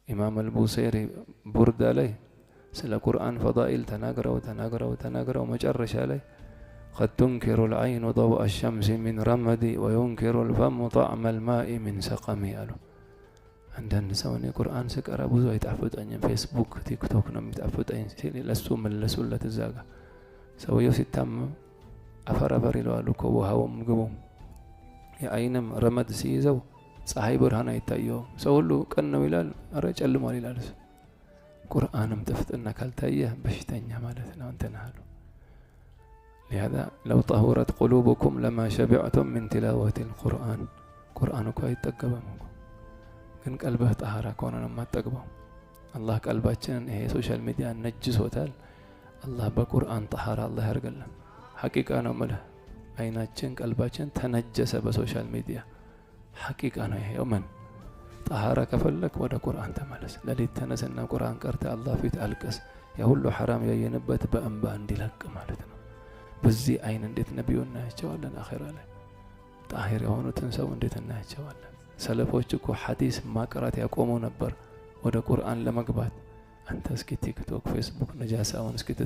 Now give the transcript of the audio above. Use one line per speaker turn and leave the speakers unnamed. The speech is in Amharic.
ኢማም አልቡሰይሪ ቡርዳ ላይ ስለ ቁርአን ፈዳኢል ተናግረው መጨረሻ ላይ قد تنكر العين ضوء الشمس من رمدي وينكر الفم طعم الماء من سقمي አሉ። አንዳንድ ሰው እኔ ቁርአን ስቀራ ብዙ አይጣፍጠኝም፣ ፌስቡክ ቲክቶክ ነው የሚጣፍጠኝ ሲል ለሱ መለሱለት። እዛ ጋር ሰውየው ሲታመም አፈር ይለዋል እኮ ውሃውም ምግቡም። የአይንም ረመድ ሲይዘው ፀሐይ ብርሃን አይታየውም። ሰው ሁሉ ቀን ነው ይላል፣ አረ ጨልሟል ይላል። ቁርአንም ጥፍጥና ካልታየ በሽተኛ ማለት ነው እንትና አሉ። لهذا لو طهرت قلوبكم لما شبعتم من تلاوة القرآن ቁርአን እኮ አይጠገበም እኮ ግን ቀልብህ ጠሃራ ከሆነ ነው የማትጠግበው። አላህ ቀልባችንን ይሄ ሶሻል ሚዲያ ነጅሶታል። አላህ በቁርአን ጠሃራ አላህ ያርገልን። ሐቂቃ ነው የምልህ፣ አይናችን ቀልባችን ተነጀሰ በሶሻል ሚዲያ። ሐቂቃ ነው ይሄ። ወመን ጠሃራ ከፈለክ ወደ ቁርአን ተመለስ። ለሊት ተነስና ቁርአን ቀርተህ አላህ ፊት አልቀስ። ያ ሁሉ ሐራም ያየንበት በእንባ እንዲለቅ ማለት ነው። በዚህ አይን እንዴት ነብዩን እናያቸዋለን? አኺራ ላይ ጣሂር የሆኑትን ሰው እንዴት እናያቸዋለን? ሰለፎች እኮ ሐዲስ ማቅራት ያቆሙ ነበር ወደ ቁርአን ለመግባት። አንተ እስኪ ቲክቶክ ፌስቡክ ነጃሳውን እስኪ